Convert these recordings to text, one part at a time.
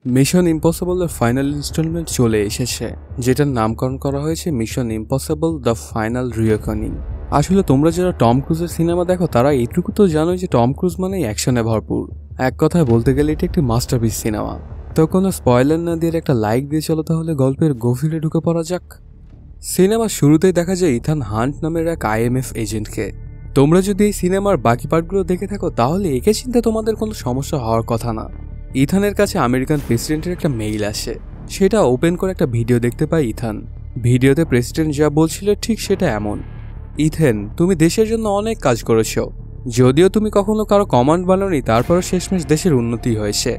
Mission ইম্পসিবলের final instalment চলে এসেছে, যেটার নামকরণ করা হয়েছে মিশন ইম্পসিবল দ্য ফাইনাল রিওকনিং। আসলে তোমরা যারা টম ক্রুজের সিনেমা দেখো তারা এইটুকু তো জানোই যে টম ক্রুজ মানে অ্যাকশনে ভরপুর। এক কথায় বলতে গেলে এটা একটি মাস্টারপিস সিনেমা। তো কোনো স্পয়লার না দিয়ে একটা লাইক দিয়ে চলো তাহলে গল্পের গভীরে ঢুকে পড়া যাক। সিনেমার শুরুতেই দেখা যায় ইথান হান্ট নামের এক IMF এজেন্টকে। তোমরা যদি এই সিনেমার বাকি পার্টগুলো দেখে থাকো তাহলে একে চিন্তা তোমাদের কোনো সমস্যা হওয়ার কথা না। ইথানের কাছে আমেরিকান প্রেসিডেন্টের একটা মেইল আসে, সেটা ওপেন করে একটা ভিডিও দেখতে পায় ইথান। ভিডিওতে প্রেসিডেন্ট যা বলছিল ঠিক সেটা এমন: ইথেন, তুমি দেশের জন্য অনেক কাজ করেছো, যদিও তুমি কখনো কারো কমান্ড বানাওনি, তারপরও শেষমেশ দেশের উন্নতি হয়েছে।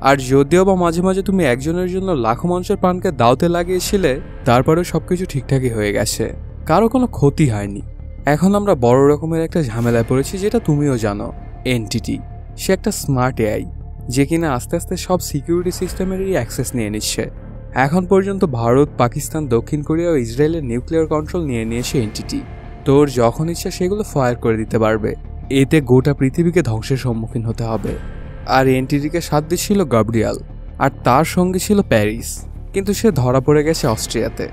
আর যদিও বা মাঝে মাঝে তুমি একজনের জন্য লাখো মানুষের প্রাণকে দাওতে লাগিয়েছিলে, তারপরেও সবকিছু ঠিকঠাকই হয়ে গেছে, কারো কোনো ক্ষতি হয়নি। এখন আমরা বড় রকমের একটা ঝামেলায় পড়েছি, যেটা তুমিও জানো। এনটিটি, সে একটা স্মার্ট AI, যে কিনা আস্তে আস্তে সব সিকিউরিটি সিস্টেমেরই অ্যাক্সেস নিয়ে নিচ্ছে। এখন পর্যন্ত ভারত, পাকিস্তান, দক্ষিণ কোরিয়া ও ইসরায়েলের নিউক্লিয়ার কন্ট্রোল নিয়ে নিয়েছে এনটিটি। তোর যখন ইচ্ছা সেগুলো ফায়ার করে দিতে পারবে, এতে গোটা পৃথিবীকে ধ্বংসের সম্মুখীন হতে হবে। আর এনটিটিকে সাথ দিচ্ছিল গাব্রিয়াল, আর তার সঙ্গে ছিল প্যারিস, কিন্তু সে ধরা পড়ে গেছে অস্ট্রিয়াতে।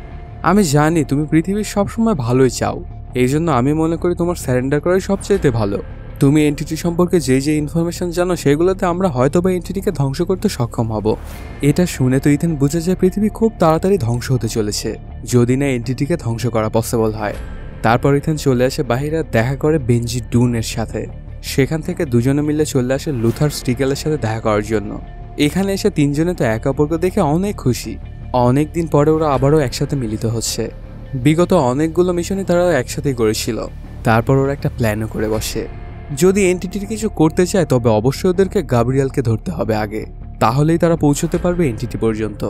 আমি জানি তুমি পৃথিবীর সবসময় ভালোই চাও, এই জন্য আমি মনে করি তোমার স্যারেন্ডার করাই সবচেয়ে ভালো। তুমি এনটিটি সম্পর্কে যে ইনফরমেশন জানো সেগুলোতে আমরা হয়তোবা এনটিটিকে ধ্বংস করতে সক্ষম হব। এটা শুনে তো ইথেন বুঝে যায় পৃথিবী খুব তাড়াতাড়ি ধ্বংস হতে চলেছে, যদি না এনটিটিকে ধ্বংস করা পসিবল হয়। তারপর ইথেন চলে আসে বাহিরে, দেখা করে বেঞ্জি ডুনের সাথে। সেখান থেকে দুজনে মিলে চলে আসে লুথার স্টিকেলের সাথে দেখা করার জন্য। এখানে এসে তিনজনে তো একে অপরকে দেখে অনেক খুশি। অনেকদিন পরে ওরা আবারও একসাথে মিলিত হচ্ছে। বিগত অনেকগুলো মিশনই তারা একসাথেই করেছিল। তারপর ওরা একটা প্ল্যানও করে বসে, যদি এনটিটির কিছু করতে চায় তবে অবশ্যই ওদেরকে গাব্রিয়ালকে ধরতে হবে আগে, তাহলেই তারা পৌঁছতে পারবে এনটিটি পর্যন্ত।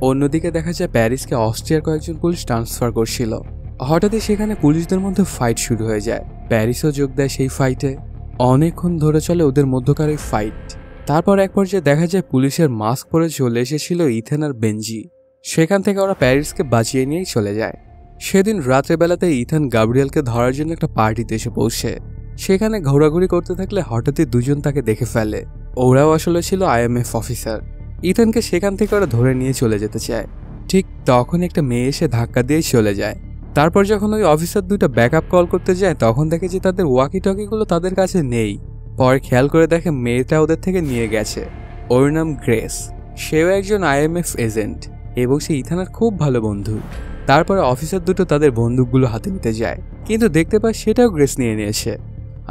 অন্যদিকে দেখা যায় প্যারিসকে অস্ট্রিয়ার কয়েকজন পুলিশ ট্রান্সফার করছিল। হঠাৎই সেখানে পুলিশদের মধ্যে ফাইট শুরু হয়ে যায়। প্যারিসও যোগ দেয় সেই ফাইটে। অনেকক্ষণ ধরে চলে ওদের মধ্যকার এই ফাইট। তারপর এক পর্যায়ে দেখা যায় পুলিশের মাস্ক পরে চলে এসেছিল ইথেন আর বেঞ্জি। সেখান থেকে ওরা প্যারিসকে বাঁচিয়ে নিয়েই চলে যায়। সেদিন রাত্রেবেলাতে ইথান গাব্রিয়ালকে ধরার জন্য একটা পার্টিতে এসে পৌঁছে। সেখানে ঘোরাঘুরি করতে থাকলে হঠাৎই দুজন তাকে দেখে ফেলে। ওরাও আসলে ছিল IMF অফিসার। ইথানকে সেখান থেকে ওরা ধরে নিয়ে চলে যেতে চায়। ঠিক তখন একটা মেয়ে এসে ধাক্কা দিয়েই চলে যায়। তারপর যখন ওই অফিসার দুইটা ব্যাকআপ কল করতে যায় তখন দেখে যে তাদের ওয়াকি টকিগুলো তাদের কাছে নেই। পরে খেয়াল করে দেখে মেয়েটা ওদের থেকে নিয়ে গেছে। ওর নাম গ্রেস, সেও একজন IMF এজেন্ট এবং সে ইথানের খুব ভালো বন্ধু। তারপরে অফিসার দুটো তাদের বন্দুকগুলো হাতে নিতে যায়, কিন্তু দেখতে পায় সেটাও গ্রেস নিয়ে নিয়েছে।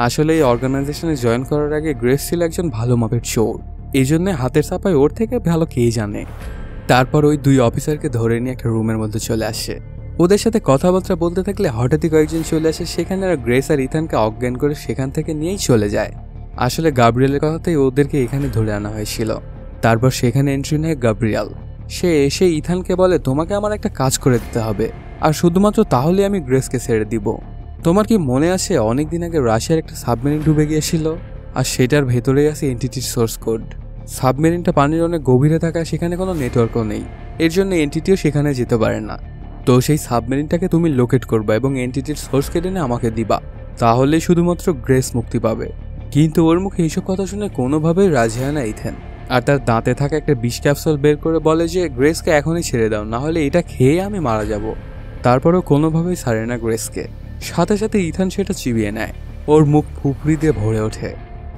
আসলে এই অর্গানাইজেশনে জয়েন করার আগে গ্রেস ছিল একজন ভালো মাপের চোর, এই জন্য হাতের চাপায় ওর থেকে ভালো কে জানে। তারপর ওই দুই অফিসারকে ধরে নিয়ে একটা রুমের মধ্যে চলে আসে। ওদের সাথে কথাবার্তা বলতে থাকলে হঠাৎই কয়েকজন চলে আসে সেখানে, আর গ্রেস আর ইথানকে অজ্ঞান করে সেখান থেকে নিয়েই চলে যায়। আসলে গাব্রিয়ালের কথাতেই ওদেরকে এখানে ধরে আনা হয়েছিল। তারপর সেখানে এন্ট্রি নেয় গাব্রিয়াল। সে এসে ইথানকে বলে, তোমাকে আমার একটা কাজ করে দিতে হবে, আর শুধুমাত্র তাহলে আমি গ্রেসকে ছেড়ে দিব। তোমার কি মনে আছে অনেকদিন আগে রাশিয়ার একটা সাবমেরিন ডুবে গিয়েছিল, আর সেটার ভেতরেই আছে এনটিটির সোর্স কোড। সাবমেরিনটা পানির অনেক গভীরে থাকায় সেখানে কোনো নেটওয়ার্কও নেই, এর জন্য এনটিটিও সেখানে যেতে পারে না। তো সেই সাবমেরিনটাকে তুমি লোকেট করবা এবং এনটিটির সোর্স কেটে নিয়ে আমাকে দিবা, তাহলেই শুধুমাত্র গ্রেস মুক্তি পাবে। কিন্তু ওর মুখে এইসব কথা শুনে কোনোভাবেই রাজি হয় না ইথেন, আর তার দাঁতে থাকা একটা বিষ ক্যাপসুল বের করে বলে যে গ্রেসকে এখনই ছেড়ে দাও, না হলে এটা খেয়ে আমি মারা যাব। তারপরও কোনোভাবেই ছাড়ে না গ্রেসকে। সাথে সাথে ইথান সেটা চিবিয়ে নেয়। ওর মুখ ফুপড়ি দিয়ে ভরে ওঠে।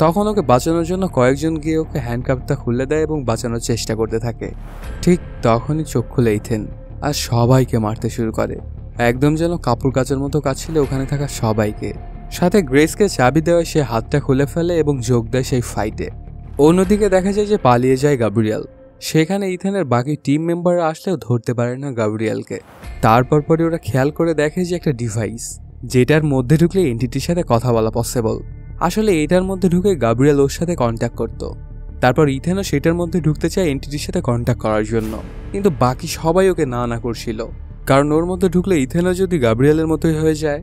তখন ওকে বাঁচানোর জন্য কয়েকজন গিয়ে ওকে হ্যান্ডকাপটা খুলে দেয় এবং বাঁচানোর চেষ্টা করতে থাকে। ঠিক তখনই চোখ খুলে ইথেন আর সবাইকে মারতে শুরু করে, একদম যেন কাপড় কাচার মতো কাচ্ছিল ওখানে থাকা সবাইকে। সাথে গ্রেসকে চাবি দেওয়ায় সে হাতটা খুলে ফেলে এবং যোগ দেয় সেই ফাইটে। অন্যদিকে দেখা যায় যে পালিয়ে যায় গাব্রিয়াল। সেখানে ইথানের বাকি টিম মেম্বাররা আসলেও ধরতে পারে না গাব্রিয়ালকে। তারপর পরে ওরা খেয়াল করে দেখে যে একটা ডিভাইস, যেটার মধ্যে ঢুকলে এনটিটির সাথে কথা বলা পসিবল। আসলে এটার মধ্যে ঢুকে গাব্রিয়াল ওর সাথে কন্ট্যাক্ট করতো। তারপর ইথানও সেটার মধ্যে ঢুকতে চায় এনটিটির সাথে কন্ট্যাক্ট করার জন্য, কিন্তু বাকি সবাই ওকে না করছিল, কারণ ওর মধ্যে ঢুকলে ইথেনও যদি গাব্রিয়ালের মতোই হয়ে যায়।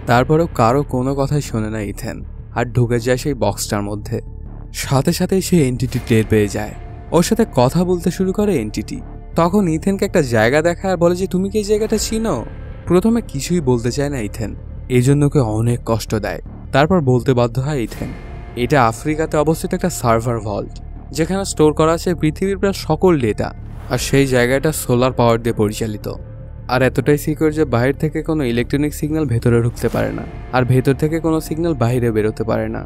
তারপরেও কারো কোনো কথাই শোনে না ইথেন, আর ঢুকে যায় সেই বক্সটার মধ্যে। সাথে সাথেই সে এনটিটি টের পেয়ে যায়। ওর সাথে কথা বলতে শুরু করে এনটিটি। তখন ইথেনকে একটা জায়গা দেখায় আর বলে যে তুমি কি এই জায়গাটা চিনো। প্রথমে কিছুই বলতে চায় না ইথেন, এই জন্য ওকে অনেক কষ্ট দেয়। তারপর বলতে বাধ্য হয় ইথেন, এটা আফ্রিকাতে অবস্থিত একটা সার্ভার ভল্ট, যেখানে স্টোর করা আছে পৃথিবীর প্রায় সকল ডেটা। আর সেই জায়গাটা সোলার পাওয়ার দিয়ে পরিচালিত। আর এতটাই সিকিউর যে বাইরে থেকে কোনো ইলেকট্রনিক সিগন্যাল ভেতরে ঢুকতে পারে না, আর ভেতর থেকে কোনো সিগন্যাল বাইরে বেরোতে পারে না।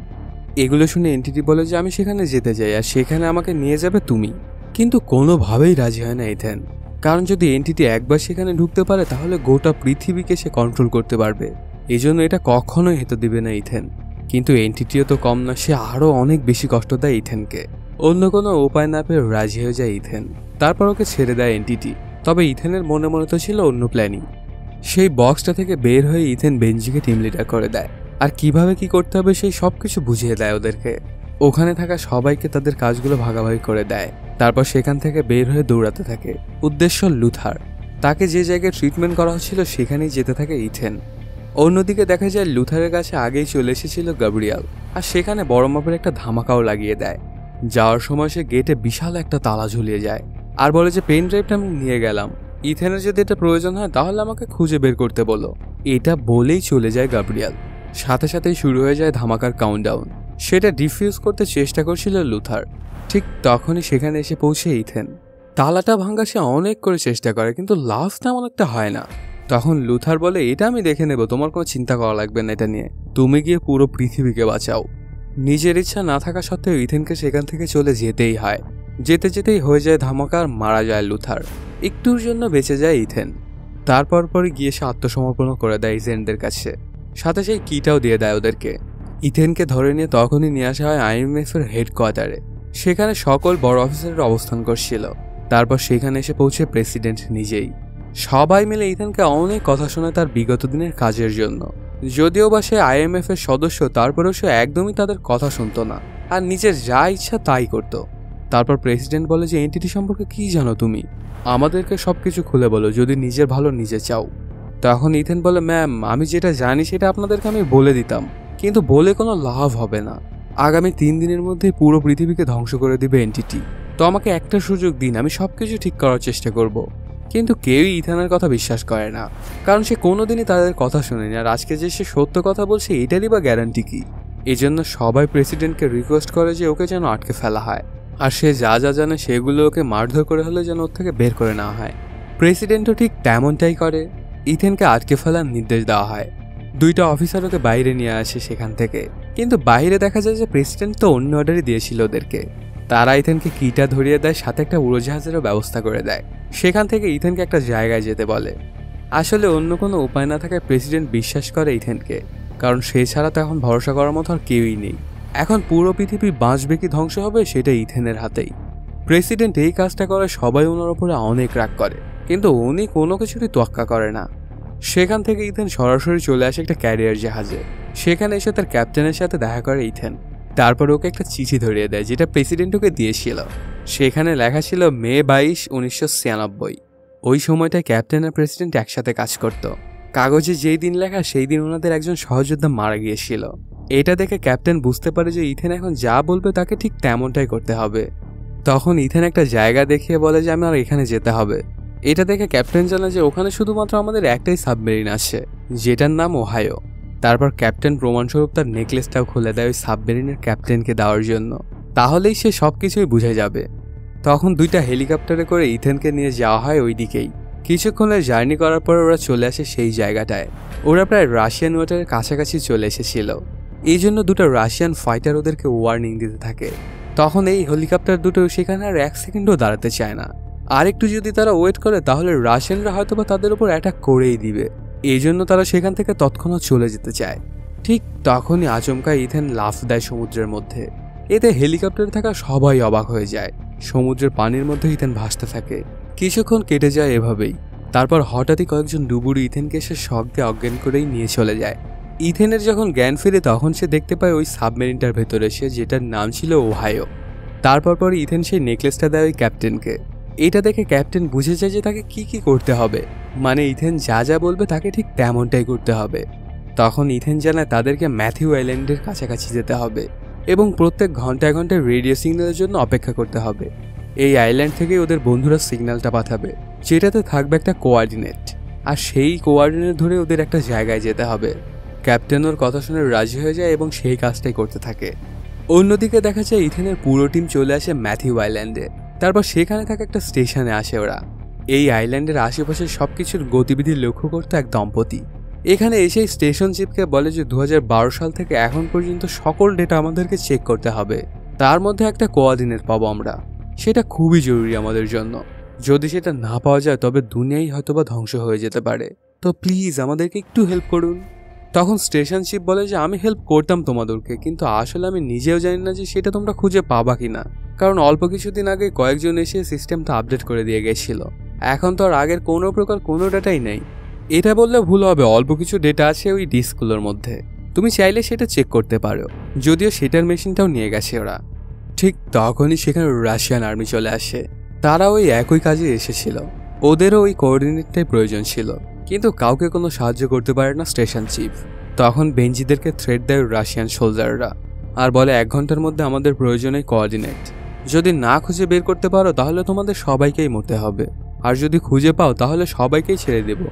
এগুলো শুনে এন্টিটি বলে যে আমি সেখানে যেতে চাই, আর সেখানে আমাকে নিয়ে যাবে তুমি। কিন্তু কোনোভাবেই রাজি হয় না ইথেন, কারণ যদি এন্টিটি একবার সেখানে ঢুকতে পারে তাহলে গোটা পৃথিবীকে সে কন্ট্রোল করতে পারবে। এই জন্য এটা কখনোই হতে দিবে না ইথেন। কিন্তু এন্টিটিও তো কম না, সে আরও অনেক বেশি কষ্ট দেয় ইথেনকে। অন্য কোনো উপায় না পেয়ে রাজি হয়ে যায় ইথেন। তারপর ওকে ছেড়ে দেয় এন্টিটি। তবে ইথেনের মনে মনে তো ছিল অন্য প্ল্যানিং। সেই বক্সটা থেকে বের হয়ে ইথেন বেঞ্জিকে টিম লিডার করে দেয়, আর কিভাবে কি করতে হবে সেই সব কিছু বুঝিয়ে দেয় ওদেরকে। ওখানে থাকা সবাইকে তাদের কাজগুলো ভাগাভাগি করে দেয়। তারপর সেখান থেকে বের হয়ে দৌড়াতে থাকে। উদ্দেশ্য লুথার। তাকে যে জায়গায় ট্রিটমেন্ট করা হচ্ছিল সেখানেই যেতে থাকে ইথেন। অন্যদিকে দেখা যায় লুথারের কাছে আগেই চলে এসেছিল গাব্রিয়াল, আর সেখানে বড় মাপের একটা ধামাকাও লাগিয়ে দেয়। যাওয়ার সময় সে গেটে বিশাল একটা তালা ঝুলিয়ে যায়, আর বলে যে পেন ড্রাইভটা আমি নিয়ে গেলাম, ইথেনের যদি এটা প্রয়োজন হয় তাহলে আমাকে খুঁজে বের করতে বলো। এটা বলেই চলে যায় গাব্রিয়াল। সাথে সাথেই শুরু হয়ে যায় ধামাকার কাউন্টডাউন। সেটা ডিফিউজ করতে চেষ্টা করছিল লুথার। ঠিক তখনই সেখানে এসে পৌঁছে ইথেন। তালাটা ভাঙা সে অনেক করে চেষ্টা করে, কিন্তু লাস্ট তেমন একটা হয় না। তখন লুথার বলে এটা আমি দেখে নেব, তোমার কোনো চিন্তা করা লাগবে না এটা নিয়ে, তুমি গিয়ে পুরো পৃথিবীকে বাঁচাও। নিজের ইচ্ছা না থাকা সত্ত্বেও ইথেনকে সেখান থেকে চলে যেতেই হয়। যেতে যেতেই হয়ে যায় ধামাকা, আর মারা যায় লুথার। একটুর জন্য বেঁচে যায় ইথেন। তারপর পরে গিয়ে সে আত্মসমর্পণ করে দেয় এজেন্টদের কাছে, সাথে সেই কিটাও দিয়ে দেয় ওদেরকে। ইথেনকে ধরে নিয়ে তখনই নিয়ে আসা হয় IMF এর হেডকোয়ার্টারে। সেখানে সকল বড় অফিসারের অবস্থান করছিল। তারপর সেখানে এসে পৌঁছে প্রেসিডেন্ট নিজেই। সবাই মিলে ইথেনকে অনেক কথা শোনায় তার বিগত দিনের কাজের জন্য। যদিও বা সে IMF এর সদস্য, তারপরেও সে একদমই তাদের কথা শুনতো না, আর নিজের যা ইচ্ছা তাই করত। তারপর প্রেসিডেন্ট বলে যে এন্টিটি সম্পর্কে কি জানো তুমি, আমাদেরকে সবকিছু খুলে বলো যদি নিজের ভালো নিজে চাও। তখন ইথেন বলে ম্যাম, আমি যেটা জানি সেটা আপনাদেরকে আমি বলে দিতাম, কিন্তু বলে কোনো লাভ হবে না। আগামী 3 দিনের মধ্যে পুরো পৃথিবীকে ধ্বংস করে দিবে এন্টিটি। তো আমাকে একটা সুযোগ দিন, আমি সবকিছু ঠিক করার চেষ্টা করব। কিন্তু কেউই ইথানের কথা বিশ্বাস করে না, কারণ সে কোনোদিনই তাদের কথা শোনেনি। আর আজকে যে সে সত্য কথা বলছে এটারই বা গ্যারান্টি কি? এজন্য সবাই প্রেসিডেন্টকে রিকোয়েস্ট করে যে ওকে যেন আটকে ফেলা হয়, আর সে যা যা জানে সেগুলো ওকে মারধর করে হলে যেন ওর থেকে বের করে নেওয়া হয়। প্রেসিডেন্টও ঠিক তেমনটাই করে। ইথেনকে আটকে ফেলার নির্দেশ দেওয়া হয়। 2টা অফিসার ওকে বাইরে নিয়ে আসে সেখান থেকে, কিন্তু বাইরে দেখা যায় যে প্রেসিডেন্ট তো অন্য অর্ডারই দিয়েছিল ওদেরকে। তারা ইথেনকে কিটা ধরিয়ে দেয়, সাথে একটা উড়োজাহাজেরও ব্যবস্থা করে দেয়। সেখান থেকে ইথেনকে একটা জায়গায় যেতে বলে। আসলে অন্য কোনো উপায় না থাকায় প্রেসিডেন্ট বিশ্বাস করে ইথেনকে, কারণ সে ছাড়া তো এখন ভরসা করার মতো আর কেউই নেই। এখন পুরো পৃথিবী বাঁচবে কি ধ্বংস হবে সেটা ইথেনের হাতেই। প্রেসিডেন্ট এই কাজটা করে সবাই ওনার উপরে অনেক রাগ করে, কিন্তু উনি কোনো কিছুরই তোয়াক্কা করে না। সেখান থেকে ইথেন সরাসরি চলে আসে একটা ক্যারিয়ার জাহাজে। সেখানে এসে তার ক্যাপ্টেনের সাথে দেখা করে ইথেন। তারপর ওকে একটা চিঠি ধরিয়ে দেয় যেটা প্রেসিডেন্ট ওকে দিয়েছিল। সেখানে লেখা ছিল মে 22, 1996। ওই সময়টায় ক্যাপ্টেন আর প্রেসিডেন্ট একসাথে কাজ করত। কাগজে যেই দিন লেখা সেই দিন ওনাদের একজন সহযোদ্ধা মারা গিয়েছিল। এটা দেখে ক্যাপ্টেন বুঝতে পারে যে ইথেন এখন যা বলবে তাকে ঠিক তেমনটাই করতে হবে। তখন ইথেন একটা জায়গা দেখিয়ে বলে যে আমার এখানে যেতে হবে। এটা দেখে ক্যাপ্টেন জানে যে ওখানে শুধুমাত্র আমাদের একটাই সাবমেরিন আছে, যেটার নাম ওহাইও। তারপর ক্যাপ্টেন প্রমাণস্বরূপ তার নেকলেসটাও খুলে দেয় ওই সাবমেরিনের ক্যাপ্টেনকে দেওয়ার জন্য, তাহলেই সে সবকিছুই বুঝে যাবে। তখন 2টা হেলিকপ্টারে করে ইথেনকে নিয়ে যাওয়া হয় ওই দিকেই। কিছুক্ষণের জার্নি করার পর ওরা চলে আসে সেই জায়গাটায়। ওরা প্রায় রাশিয়ান ওয়াটারের কাছাকাছি চলে এসেছিল। এই জন্য 2টা রাশিয়ান ফাইটার ওদেরকে ওয়ার্নিং দিতে থাকে। তখন এই হেলিকপ্টার দুটো সেখানে আর 1 সেকেন্ডও দাঁড়াতে চায় না। আর একটু যদি তারা ওয়েট করে তাহলে রাশিয়ানরা হয়তোবা তাদের উপর অ্যাটাক করেই দিবে। এই জন্য তারা সেখান থেকে তৎক্ষণাৎ চলে যেতে চায়। ঠিক তখনই আচমকা ইথেন লাফ দেয় সমুদ্রের মধ্যে। এতে হেলিকপ্টারে থাকা সবাই অবাক হয়ে যায়। সমুদ্রের পানির মধ্যে ইথেন ভাসতে থাকে। কিছুক্ষণ কেটে যায় এভাবেই। তারপর হঠাৎই কয়েকজন ডুবুরি ইথেনকে সে শক দিয়ে অজ্ঞান করেই নিয়ে চলে যায়। ইথেনের যখন জ্ঞান ফিরে তখন সে দেখতে পায় ওই সাবমেরিনটার ভেতরে সে, যেটার নাম ছিল ওহাইও। তারপর পরে ইথেন সেই নেকলেসটা দেয় ওই ক্যাপ্টেনকে। এটা দেখে ক্যাপ্টেন বুঝে যায় যে তাকে কি কি করতে হবে, মানে ইথেন যা যা বলবে তাকে ঠিক তেমনটাই করতে হবে। তখন ইথেন জানায় তাদেরকে ম্যাথিউ আইল্যান্ডের কাছাকাছি যেতে হবে এবং প্রত্যেক ঘন্টায় ঘন্টায় রেডিও সিগন্যালের জন্য অপেক্ষা করতে হবে। এই আইল্যান্ড থেকে ওদের বন্ধুরা সিগন্যালটা পাঠাবে, যেটাতে থাকবে একটা কোঅর্ডিনেট, আর সেই কোঅর্ডিনেট ধরে ওদের একটা জায়গায় যেতে হবে। ক্যাপ্টেন ওর কথা শুনে রাজি হয়ে যায় এবং সেই কাজটাই করতে থাকে। অন্যদিকে দেখা যায় ইথেনের পুরো টিম চলে আসে ম্যাথিউ আইল্যান্ডে। তারপর সেখানে থাকা একটা স্টেশনে আসে ওরা। এই আইল্যান্ডের আশেপাশে সবকিছুর গতিবিধি লক্ষ্য করতো এক দম্পতি। এখানে এসে স্টেশন চিফকে বলে যে 2012 সাল থেকে এখন পর্যন্ত সকল ডেটা আমাদেরকে চেক করতে হবে, তার মধ্যে একটা কোঅর্ডিনেট পাবো আমরা, সেটা খুবই জরুরি আমাদের জন্য। যদি সেটা না পাওয়া যায় তবে দুনিয়াই হয়তোবা ধ্বংস হয়ে যেতে পারে, তো প্লিজ আমাদেরকে একটু হেল্প করুন। তখন স্টেশন চিফ বলে যে আমি হেল্প করতাম তোমাদেরকে, কিন্তু আসলে আমি নিজেও জানি না যে সেটা তোমরা খুঁজে পাবা কিনা, কারণ অল্প কিছুদিন আগে কয়েকজন এসে সিস্টেমটা আপডেট করে দিয়ে গেছিল। এখন তো আর আগের কোনো প্রকার কোনো ডাটাই নেই। এটা বললে ভুল হবে, অল্প কিছু ডেটা আছে ওই ডিস্কগুলোর মধ্যে, তুমি চাইলে সেটা চেক করতে পারো, যদিও সেটার মেশিনটাও নিয়ে গেছে ওরা। ঠিক তখনই সেখানে রাশিয়ান আর্মি চলে আসে। তারা ওই একই কাজে এসেছিল, ওদেরও ওই কোঅর্ডিনেটটাই প্রয়োজন ছিল, কিন্তু কাউকে কোনো সাহায্য করতে পারে না স্টেশন চিফ। তখন বেঞ্জিদেরকে থ্রেট দেয় রাশিয়ান সোলজাররা আর বলে 1 ঘন্টার মধ্যে আমাদের প্রয়োজনে কোঅর্ডিনেট, যদি না খুঁজে বের করতে পারো তাহলে তোমাদের সবাইকেই মরতে হবে, আর যদি খুঁজে পাও তাহলে সবাইকেই ছেড়ে দেব।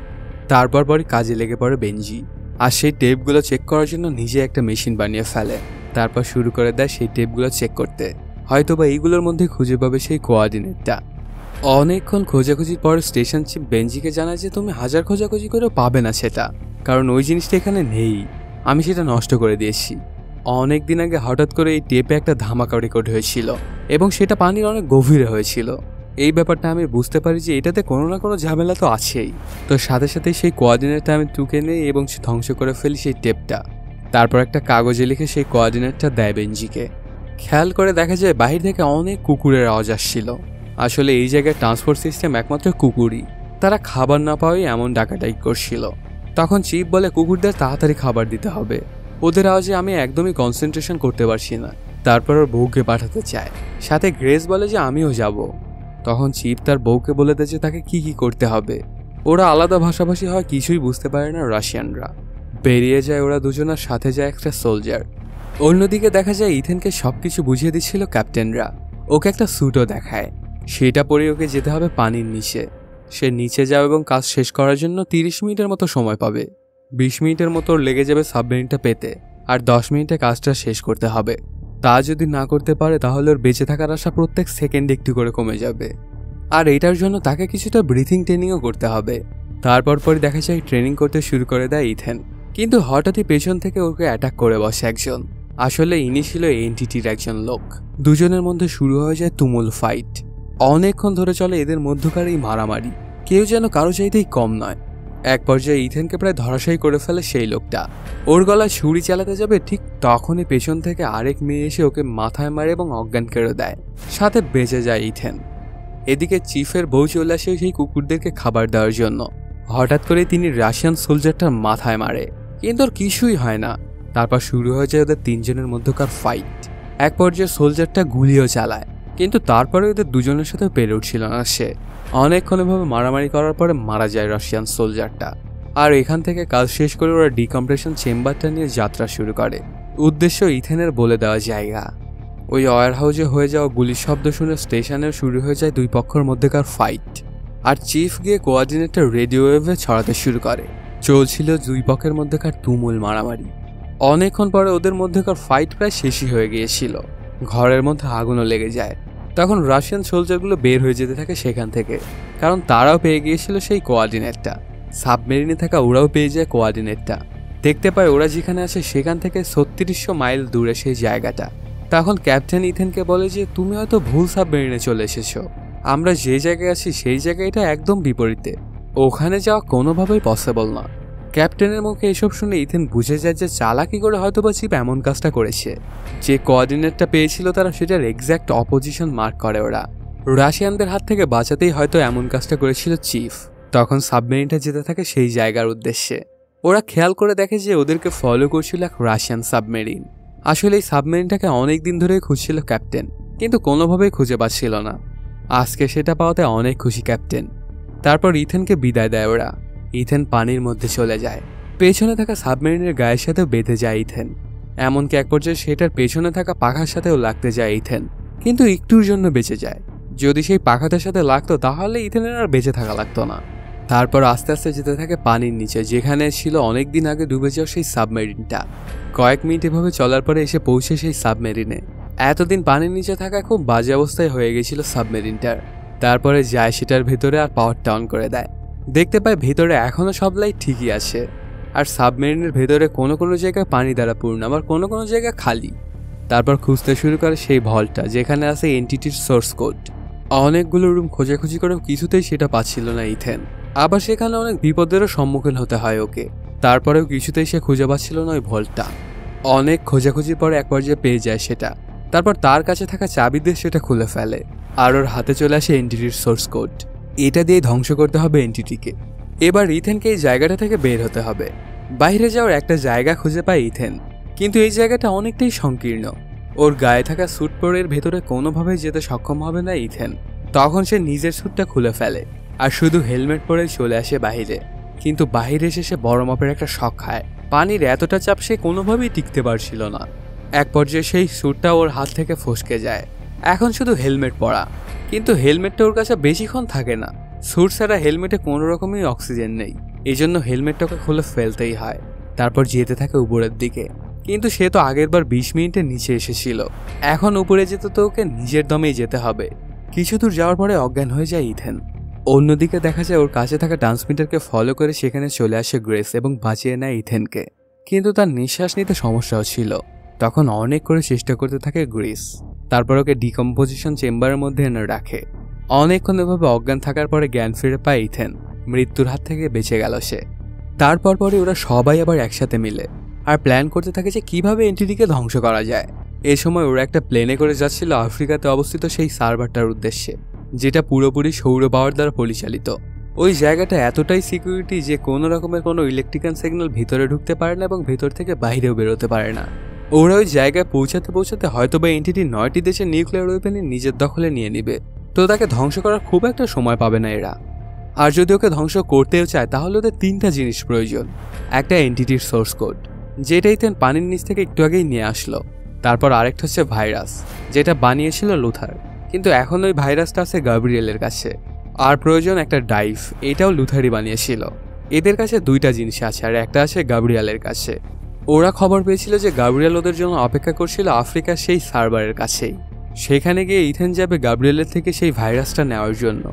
তারপর পরই কাজে লেগে পড়ে বেঞ্জি, আর সেই টেপগুলো চেক করার জন্য নিজে একটা মেশিন বানিয়ে ফেলে। তারপর শুরু করে দেয় সেই টেপগুলো চেক করতে, হয়তোবা এইগুলোর মধ্যে খুঁজে পাবে সেই কোঅর্ডিনেটটা। অনেকক্ষণ খোঁজাখুঁজির পর স্টেশন চিফ বেঞ্জিকে জানায় যে তুমি হাজার খোঁজাখুঁজি করেও পাবে না সেটা, কারণ ওই জিনিসটা এখানে নেই, আমি সেটা নষ্ট করে দিয়েছি। অনেক দিন আগে হঠাৎ করে এই টেপে একটা ধামাকা রেকর্ড হয়েছিল এবং সেটা পানির অনেক গভীরে হয়েছিল। এই ব্যাপারটা আমি বুঝতে পারি যে এটাতে কোনো না কোনো ঝামেলা তো আছেই। তো সাথে সাথে সেই কোঅর্ডিনেটটা আমি টুকে নেই এবং ধ্বংস করে ফেলি সেই টেপটা। তারপর একটা কাগজে লিখে সেই কোঅর্ডিনেটটা দেয় বেঞ্জিকে। খেয়াল করে দেখা যায় বাহির থেকে অনেক কুকুরের আওয়াজ আসছিল। আসলে এই জায়গায় ট্রান্সপোর্ট সিস্টেম একমাত্র কুকুরই, তারা খাবার না পাওয়াই এমন ডাকাডাকি করছিল। তখন চিফ বলে কুকুরদের তাড়াতাড়ি খাবার দিতে হবে, ওদের আওয়াজে আমি একদমই কনসেন্ট্রেশন করতে পারছি না। তারপর ওর বউকে পাঠাতে চায়, সাথে গ্রেস বলে যে আমিও যাব। তখন চিফ তার বউকে বলে দেয় যে তাকে কি কি করতে হবে। ওরা আলাদা ভাষাভাষী হয়, কিছুই বুঝতে পারে না রাশিয়ানরা। বেরিয়ে যায় ওরা দুজনের, সাথে যায় একটা সোলজার। অন্যদিকে দেখা যায় ইথেনকে সবকিছু বুঝিয়ে দিচ্ছিল ক্যাপ্টেনরা। ওকে একটা স্যুটও দেখায়, সেটা পরে ওকে যেতে হবে পানির নিচে। সে নিচে যাবে এবং কাজ শেষ করার জন্য 30 মিনিটের মতো সময় পাবে। 20 মিনিটের মতো লেগে যাবে সাবমেরিনটা পেতে, আর 10 মিনিটে কাজটা শেষ করতে হবে। তা যদি না করতে পারে তাহলে ওর বেঁচে থাকার আশা প্রত্যেক সেকেন্ডে একটু করে কমে যাবে, আর এটার জন্য তাকে কিছুটা ব্রিথিং ট্রেনিংও করতে হবে। তারপর দেখা যায় ট্রেনিং করতে শুরু করে দেয় ইথেন, কিন্তু হঠাৎই পেছন থেকে ওকে অ্যাটাক করে বসে একজন। আসলে ইনি ছিল এনটিটির একজন লোক। দুজনের মধ্যে শুরু হয়ে যায় তুমুল ফাইট। অনেকক্ষণ ধরে চলে এদের মধ্যকার এই মারামারি, কেউ যেন কারো চাইতেই কম নয়। এক পর্যায়ে ইথেনকে প্রায় ধরাশায়ী করে ফেলে সেই লোকটা। ওর গলায় ছুরি চালাতে যাবে, ঠিক তখনই পেছন থেকে আরেক মেয়ে এসে ওকে মাথায় মারে এবং অজ্ঞান করে দেয়, সাথে বেঁচে যায় ইথেন। এদিকে চিফের বউ চলে আসে সেই কুকুরদেরকে খাবার দেওয়ার জন্য। হঠাৎ করে তিনি রাশিয়ান সোলজারটার মাথায় মারে, কিন্তু ওর কিছুই হয় না। তারপর শুরু হয়ে যায় ওদের 3 জনের মধ্যকার ফাইট। এক পর্যায়ে সোলজারটা গুলিও চালায়, কিন্তু তারপরে ওদের দুজনের সাথে পেরে উঠছিল না সে। অনেকক্ষণ এভাবে মারামারি করার পরে মারা যায় রাশিয়ান সোলজারটা। আর এখান থেকে কাজ শেষ করে ওরা ডিকম্প্রেশন চেম্বারটা নিয়ে যাত্রা শুরু করে। উদ্দেশ্য ইথেনের বলে দেওয়া জায়গা। ওই ওয়্যার হাউসে হয়ে যাওয়া গুলির শব্দ শুনে স্টেশনে শুরু হয়ে যায় দুই পক্ষের মধ্যেকার ফাইট। আর চিফ গিয়ে কোঅর্ডিনেটর রেডিও ওয়েভে ছড়াতে শুরু করে। চলছিল দুই পক্ষের মধ্যেকার তুমুল মারামারি। অনেকক্ষণ পরে ওদের মধ্যেকার ফাইট প্রায় শেষই হয়ে গিয়েছিল। ঘরের মধ্যে আগুনও লেগে যায়। তখন রাশিয়ান সোলজারগুলো বের হয়ে যেতে থাকে সেখান থেকে, কারণ তারাও পেয়ে গিয়েছিল সেই কোঅর্ডিনেটটা। সাবমেরিনে থাকা ওরাও পেয়ে যায় কোঅর্ডিনেটটা। দেখতে পায় ওরা যেখানে আছে সেখান থেকে 3600 মাইল দূরে সেই জায়গাটা। তখন ক্যাপ্টেন ইথেনকে বলে যে তুমি হয়তো ভুল সাবমেরিনে চলে এসেছো, আমরা যে জায়গায় আছি সেই জায়গাটা একদম বিপরীতে, ওখানে যাওয়া কোনোভাবেই পসিবল না। ক্যাপ্টেনের মুখে এসব শুনে ইথেন বুঝে যায় যে চালাকি করে হয়তোবা চিপ এমন কাজটা করেছে। যে কোঅর্ডিনেটটা পেয়েছিল তারা সেটার এক্স্যাক্ট অপোজিশন মার্ক করে ওরা। রাশিয়ানদের হাত থেকে বাঁচাতেই হয়তো এমন কাজটা করেছিল চিফ। তখন সাবমেরিনটা যেতে থাকে সেই জায়গার উদ্দেশ্যে। ওরা খেয়াল করে দেখে যে ওদেরকে ফলো করছিল এক রাশিয়ান সাবমেরিন। আসলে এই সাবমেরিনটাকে অনেক দিন ধরে খুঁজছিল ক্যাপ্টেন, কিন্তু কোনোভাবেই খুঁজে পাচ্ছিল না। আজকে সেটা পাওয়াতে অনেক খুশি ক্যাপ্টেন। তারপর ইথেনকে বিদায় দেয় ওরা। ইথেন পানির মধ্যে চলে যায়। পেছনে থাকা সাবমেরিনের গায়ের সাথেও বেঁধে যায় ইথেন। এমনকি এক পর্যায়ে সেটার পেছনে থাকা পাখার সাথেও লাগতে যায় ইথেন, কিন্তু একটুর জন্য বেঁচে যায়। যদি সেই পাখাটার সাথে লাগতো তাহলে ইথেনের আর বেঁচে থাকা লাগতো না। তারপর আস্তে আস্তে যেতে থাকে পানির নিচে, যেখানে ছিল অনেকদিন আগে ডুবে যাওয়া সেই সাবমেরিনটা। কয়েক মিনিট এভাবে চলার পরে এসে পৌঁছে সেই সাবমেরিনে। এতদিন পানির নিচে থাকা খুব বাজে অবস্থায় হয়ে গেছিল সাবমেরিনটার। তারপরে যায় সেটার ভেতরে আর পাওয়ারটা অন করে দেয়। দেখতে পায় ভেতরে এখনও সব লাইট ঠিকই আছে, আর সাবমেরিনের ভেতরে কোনো কোনো জায়গায় পানি দ্বারা পূর্ণ, আবার কোনো কোনো জায়গা খালি। তারপর খুঁজতে শুরু করে সেই ভল্টটা, যেখানে আছে এনটিটির সোর্স কোড। অনেকগুলো রুম খোঁজাখুঁজি করেও কিছুতেই সেটা পাচ্ছিল না ইথেন। আবার সেখানে অনেক বিপদেরও সম্মুখীন হতে হয় ওকে। তারপরেও কিছুতেই সে খুঁজে পাচ্ছিল না ওই ভল্টটা। অনেক খোঁজাখুঁজির পরে এক পর্যায়ে পেয়ে যায় সেটা। তারপর তার কাছে থাকা চাবি দিয়ে সেটা খুলে ফেলে, আর ওর হাতে চলে আসে এনটিটির সোর্স কোড। এটা দিয়ে ধ্বংস করতে হবে এনটিটিকে। এবার ইথেনকে এই জায়গাটা থেকে বের হতে হবে। বাইরে যাওয়ার একটা জায়গা খুঁজে পায় ইথেন, কিন্তু এই জায়গাটা অনেকটাই সংকীর্ণ। ওর গায়ে থাকা স্যুট পরের ভেতরে কোনোভাবেই যেতে সক্ষম হবে না ইথেন। তখন সে নিজের স্যুটটা খুলে ফেলে আর শুধু হেলমেট পরে চলে আসে বাহিরে। কিন্তু বাহিরে এসে সে বড় মাপের একটা শক খায়। পানির এতটা চাপ সে কোনোভাবেই টিকতে পারছিল না। এক পর্যায়ে সেই স্যুটটা ওর হাত থেকে ফসকে যায়। এখন শুধু হেলমেট পরা, কিন্তু হেলমেটটা ওর কাছে বেশিক্ষণ থাকে না। স্যুট ছাড়া হেলমেটে কোনো রকমই অক্সিজেন নেই, এই জন্য হেলমেটটাকে খুলে ফেলতেই হয়। তারপর যেতে থাকে উপরের দিকে, কিন্তু সে তো আগেরবার 20 মিনিটের নিচে এসেছিল। এখন উপরে যেতে তো ওকে নিজের দমেই যেতে হবে। কিছু দূর যাওয়ার পরে অজ্ঞান হয়ে যায় ইথেন। অন্যদিকে দেখা যায় ওর কাছে থাকা ট্রান্সমিটারকে ফলো করে সেখানে চলে আসে গ্রেস এবং বাঁচিয়ে নেয় ইথেনকে। কিন্তু তার নিঃশ্বাস নিতে সমস্যাও ছিল। তখন অনেক করে চেষ্টা করতে থাকে গ্রেস। তারপর ওকে ডিকম্পোজিশন চেম্বারের মধ্যে এনে রাখে। অনেকক্ষণ এভাবে অজ্ঞান থাকার পরে জ্ঞান ফিরে পায় ইথেন। মৃত্যুর হাত থেকে বেঁচে গেল সে। তারপর পরে ওরা সবাই আবার একসাথে মিলে আর প্ল্যান করতে থাকে যে কিভাবে এনটিটিকে ধ্বংস করা যায়। এ সময় ওরা একটা প্লেনে করে যাচ্ছিল আফ্রিকাতে অবস্থিত সেই সার্ভারটার উদ্দেশ্যে, যেটা পুরোপুরি সৌর পাওয়ার দ্বারা পরিচালিত। ওই জায়গাটা এতটাই সিকিউরিটি যে কোনো রকমের কোনো ইলেকট্রিক্যাল সিগন্যাল ভিতরে ঢুকতে পারে না এবং ভেতর থেকে বাইরেও বেরোতে পারে না। ওরা ওই জায়গায় পৌঁছাতে পৌঁছাতে হয়তোবা এনটিটি 9টি দেশের নিউক্লিয়ার ওয়েপেন নিজের দখলে নিয়ে নিবে। তো তাকে ধ্বংস করার খুব একটা সময় পাবে না এরা। আর যদি ওকে ধ্বংস করতেও চায় তাহলে ওদের 3টা জিনিস প্রয়োজন। একটা এনটিটির সোর্স কোড, যেটা ইথেন পানির নিচ থেকে একটু আগেই নিয়ে আসলো। তারপর আরেকটা হচ্ছে ভাইরাস, যেটা বানিয়েছিল লুথার, কিন্তু এখন ওই ভাইরাসটা আছে গাব্রিয়েলের কাছে। আর প্রয়োজন একটা ডাইভ, এটাও লুথারই বানিয়েছিল। এদের কাছে 2টা জিনিস আছে, আর একটা আছে গাব্রিয়েলের কাছে। ওরা খবর পেয়েছিল যে গাব্রিয়েল ওদের জন্য অপেক্ষা করছিল আফ্রিকার সেই সার্ভারের কাছেই। সেখানে গিয়ে ইথেন যাবে গাব্রিয়েলের থেকে সেই ভাইরাসটা নেওয়ার জন্য,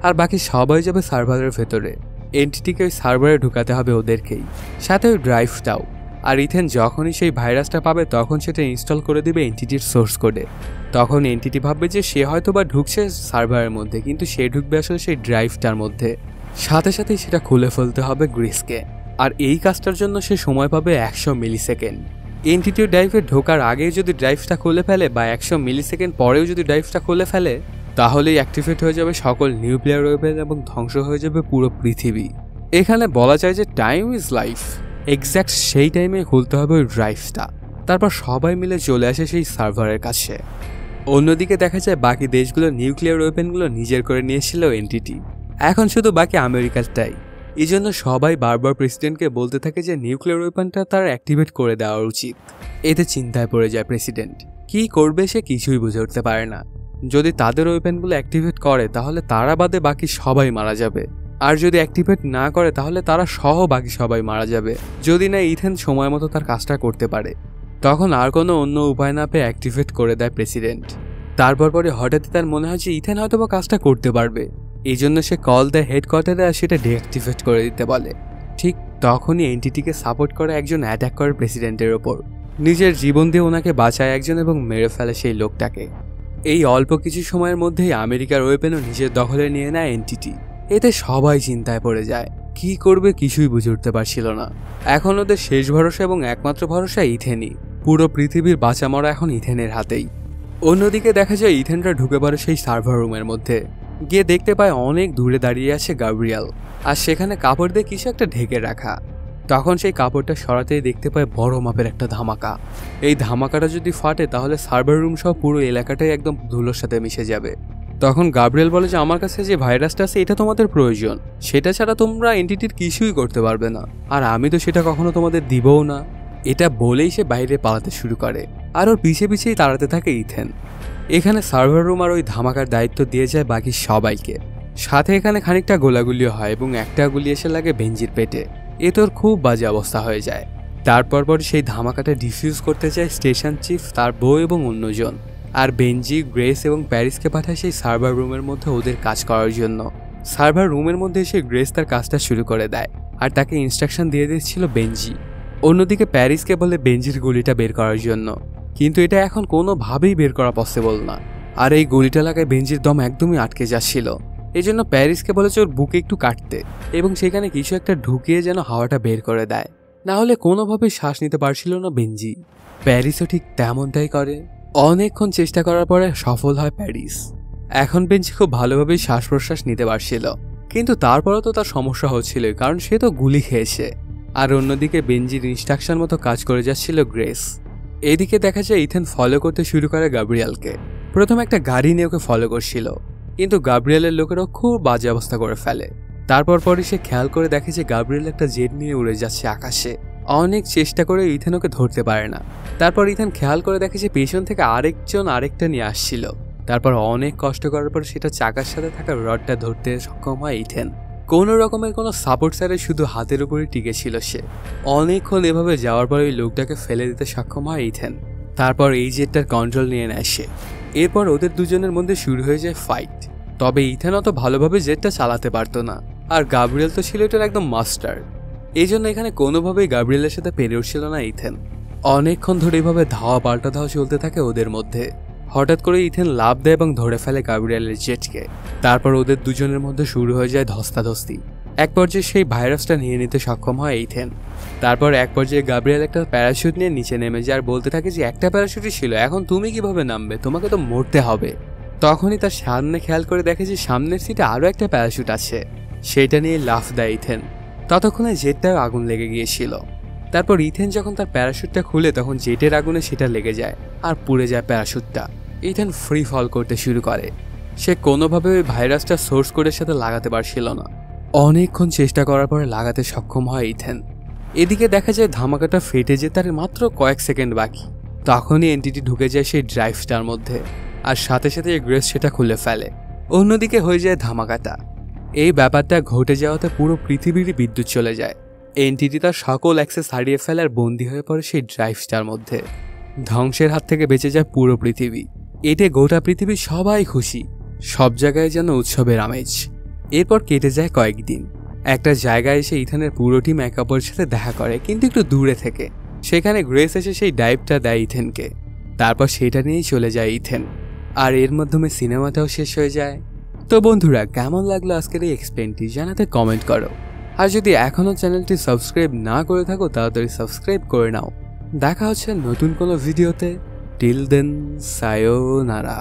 আর বাকি সবাই যাবে সার্ভারের ভেতরে। এনটিটিকে ওই সার্ভারে ঢুকাতে হবে ওদেরকেই, সাথে ওই ড্রাইভটাও। আর ইথেন যখনই সেই ভাইরাসটা পাবে তখন সেটা ইনস্টল করে দিবে এনটিটির সোর্স কোডে। তখন এনটিটি ভাববে যে সে হয়তো বা ঢুকছে সার্ভারের মধ্যে, কিন্তু সে ঢুকবে আসলে সেই ড্রাইভটার মধ্যে। সাথে সাথেই সেটা খুলে ফেলতে হবে গ্রিসকে, আর এই কাজটার জন্য সে সময় পাবে 100 মিলিসেকেন্ড। এনটিটি ড্রাইভে ঢোকার আগেই যদি ড্রাইভটা খুলে ফেলে বা 100 মিলিসেকেন্ড পরেও যদি ড্রাইভটা খুলে ফেলে, তাহলেই অ্যাক্টিভেট হয়ে যাবে সকল নিউক্লিয়ার ওয়েপেন এবং ধ্বংস হয়ে যাবে পুরো পৃথিবী। এখানে বলা যায় যে টাইম ইজ লাইফ। এক্স্যাক্ট সেই টাইমে খুলতে হবে ওই ড্রাইভটা। তারপর সবাই মিলে চলে আসে সেই সার্ভারের কাছে। অন্যদিকে দেখা যায় বাকি দেশগুলো নিউক্লিয়ার ওয়েপেনগুলো নিজের করে নিয়েছিল এনটিটি। এখন শুধু বাকি আমেরিকাটাই। এই জন্য সবাই বারবার প্রেসিডেন্টকে বলতে থাকে যে নিউক্লিয়ার ওয়েপনটা তার অ্যাক্টিভেট করে দেওয়া উচিত। এতে চিন্তায় পড়ে যায় প্রেসিডেন্ট। কি করবে সে কিছুই বুঝে উঠতে পারে না। যদি তাদের ওয়েপেনগুলো অ্যাক্টিভেট করে তাহলে তারা বাদে বাকি সবাই মারা যাবে, আর যদি অ্যাক্টিভেট না করে তাহলে তারা সহ বাকি সবাই মারা যাবে, যদি না ইথেন সময় মতো তার কাজটা করতে পারে। তখন আর কোনো অন্য উপায় না পেয়ে অ্যাক্টিভেট করে দেয় প্রেসিডেন্ট। তারপর পরে হঠাৎই তার মনে হয় যে ইথেন হয়তো বা কাজটা করতে পারবে। এই জন্য সে কল দেয় হেডকোয়ার্টারে আর সেটা ডিঅ্যাক্টিভেট করে দিতে বলে। ঠিক তখনই এনটিটিকে সাপোর্ট করে একজন অ্যাটাক করে প্রেসিডেন্টের ওপর। নিজের জীবন দিয়ে ওনাকে বাঁচায় একজন এবং মেরে ফেলে সেই লোকটাকে। এই অল্প কিছু সময়ের মধ্যেই আমেরিকার ওয়েপেনও নিজের দখলে নিয়ে নেয় এনটিটি। এতে সবাই চিন্তায় পড়ে যায়, কি করবে কিছুই বুঝে উঠতে পারছিল না। এখন ওদের শেষ ভরসা এবং একমাত্র ভরসা ইথেনই। পুরো পৃথিবীর বাঁচা মরা এখন ইথেনের হাতেই। অন্যদিকে দেখা যায় ইথেনরা ঢুকে পড়ে সেই সার্ভার রুমের মধ্যে। গিয়ে দেখতে পায় অনেক দূরে দাঁড়িয়ে আছে গাব্রিয়েল, আর সেখানে কাপড় দিয়ে কিছু একটা ঢেকে রাখা। তখন সেই কাপড়টা সরাতেই দেখতে পায় বড় মাপের একটা ধামাকা। এই ধামাকাটা যদি ফাটে তাহলে সার্ভার রুম সহ পুরো এলাকাটাই একদম ধুলোর সাথে মিশে যাবে। তখন গাব্রিয়েল বলে যে আমার কাছে যে ভাইরাসটা আছে এটা তোমাদের প্রয়োজন, সেটা ছাড়া তোমরা এনটিটির কিছুই করতে পারবে না, আর আমি তো সেটা কখনো তোমাদের দিবও না। এটা বলেই সে বাইরে পালাতে শুরু করে, আর ওর পিছে পিছেই তাড়াতে থাকে ইথেন। এখানে সার্ভার রুম আর ওই ধামাকার দায়িত্ব দিয়ে যায় বাকি সবাইকে। সাথে এখানে খানিকটা গোলাগুলিও হয় এবং একটা গুলি এসে লাগে বেঞ্জির পেটে। এ তোর খুব বাজে অবস্থা হয়ে যায়। তারপর সেই ধামাকাটা ডিফিউজ করতে চায় স্টেশন চিফ, তার বউ এবং অন্যজন। আর বেঞ্জি, গ্রেস এবং প্যারিসকে পাঠায় সেই সার্ভার রুমের মধ্যে ওদের কাজ করার জন্য। সার্ভার রুমের মধ্যে এসে গ্রেস তার কাজটা শুরু করে দেয় আর তাকে ইনস্ট্রাকশন দিয়ে দিচ্ছিল বেঞ্জি। অন্যদিকে প্যারিসকে বলে বেঞ্জির গুলিটা বের করার জন্য, কিন্তু এটা এখন কোনোভাবেই বের করা পসিবল না। আর এই গুলিটা লাগায় বেঞ্জির দম একদমই আটকে যাচ্ছিল। এই জন্য প্যারিসকে বলেছে ওর বুকে একটু কাটতে এবং সেখানে কিছু একটা ঢুকিয়ে যেন হাওয়াটা বের করে দেয়, না হলে কোনোভাবেই শ্বাস নিতে পারছিল না বেঞ্জি। প্যারিসও ঠিক তেমনটাই করে। অনেকক্ষণ চেষ্টা করার পরে সফল হয় প্যারিস। এখন বেঞ্জি খুব ভালোভাবেই শ্বাস প্রশ্বাস নিতে পারছিল, কিন্তু তারপরও তো তার সমস্যা হচ্ছিল কারণ সে তো গুলি খেয়েছে। আর অন্যদিকে বেঞ্জির ইনস্ট্রাকশন মতো কাজ করে যাচ্ছিল গ্রেস। এদিকে দেখা যায় ইথেন ফলো করতে শুরু করে গাব্রিয়েলকে। প্রথমে একটা গাড়ি নিয়ে ওকে ফলো করছিল, কিন্তু গাব্রিয়েলের লোকেরাও খুব বাজে অবস্থা করে ফেলে। তারপর সে খেয়াল করে দেখে যে গাব্রিয়েল একটা জেট নিয়ে উড়ে যাচ্ছে আকাশে। অনেক চেষ্টা করে ইথেন ওকে ধরতে পারে না। তারপর ইথেন খেয়াল করে দেখে যে পেছন থেকে আরেকজন আরেকটা নিয়ে আসছিল। তারপর অনেক কষ্ট করার পর সেটা চাকার সাথে থাকা রডটা ধরতে সক্ষম হয় ইথেন। কোনো রকমের কোনো সাপোর্ট ছাড়া শুধু হাতের উপরে টিকে ছিল সে। অনেকক্ষণ এভাবে যাওয়ার পর ওই লোকটাকে ফেলে দিতে সক্ষম হয় ইথেন। তারপর এই জেটটার কন্ট্রোল নিয়ে নেয় সে। এরপর ওদের দুজনের মধ্যে শুরু হয়ে যায় ফাইট। তবে ইথেন অত ভালোভাবে জেটটা চালাতে পারতো না, আর গাব্রিয়েল তো ছিল এটার একদম মাস্টার। এই জন্য এখানে কোনোভাবেই গাব্রিয়েলের সাথে পেরে উঠছিল না ইথেন। অনেকক্ষণ ধরে এইভাবে ধাওয়া পাল্টা ধাওয়া চলতে থাকে ওদের মধ্যে। হঠাৎ করে ইথেন লাফ দেয় এবং ধরে ফেলে গাব্রিয়েলের জেটকে। তারপর ওদের দুজনের মধ্যে শুরু হয়ে যায় ধস্তাধস্তি। এক পর্যায়ে সেই ভাইরাসটা নিয়ে নিতে সক্ষম হয় ইথেন। তারপর এক পর্যায়ে গাব্রিয়েল একটা প্যারাশুট নিয়ে নিচে নেমে যায় আর বলতে থাকে যে একটা প্যারাশুটই ছিল, এখন তুমি কিভাবে নামবে, তোমাকে তো মরতে হবে। তখনই তার সামনে খেয়াল করে দেখে যে সামনের সিটে আরও একটা প্যারাশুট আছে। সেটা নিয়ে লাফ দেয় ইথেন। ততক্ষণে জেটটাও আগুন লেগে গিয়েছিল। তারপর ইথেন যখন তার প্যারাশুটটা খুলে তখন জেটের আগুনে সেটা লেগে যায় আর পুড়ে যায় প্যারাশুটটা। ইথেন ফ্রি ফল করতে শুরু করে। সে কোনোভাবে ওই ভাইরাসটা সোর্স কোডের সাথে লাগাতে পারছিল না। অনেকক্ষণ চেষ্টা করার পরে লাগাতে সক্ষম হয় ইথেন। এদিকে দেখা যায় ধামাকাটা ফেটে যেতে তার মাত্র কয়েক সেকেন্ড বাকি। তখনই এন্টিটি ঢুকে যায় সেই ড্রাইভটার মধ্যে আর সাথে সাথে গ্রেস সেটা খুলে ফেলে। অন্যদিকে হয়ে যায় ধামাকাটা। এই ব্যাপারটা ঘটে যাওয়াতে পুরো পৃথিবীরই বিদ্যুৎ চলে যায়। এন্টিটি তার সকল অ্যাক্সেস হারিয়ে ফেলে আর বন্দী হয়ে পড়ে সেই ড্রাইভটার মধ্যে। ধ্বংসের হাত থেকে বেঁচে যায় পুরো পৃথিবী। এতে গোটা পৃথিবীর সবাই খুশি, সব জায়গায় যেন উৎসবের আমেজ। এরপর কেটে যায় কয়েকদিন। একটা জায়গায় এসে ইথেনের পুরো টিম একে অপরের সাথে দেখা করে, কিন্তু একটু দূরে থেকে। সেখানে গ্রেস এসে সেই ডাইভটা দেয় ইথেনকে। তারপর সেটা নিয়েই চলে যায় ইথেন। আর এর মাধ্যমে সিনেমাটাও শেষ হয়ে যায়। তো বন্ধুরা, কেমন লাগলো আজকের এই এক্সপ্লেনটি জানাতে কমেন্ট করো। আর যদি এখনও চ্যানেলটি সাবস্ক্রাইব না করে থাকো তাড়াতাড়ি সাবস্ক্রাইব করে নাও। দেখা হচ্ছে নতুন কোনো ভিডিওতে। Till then, সায়োনারা।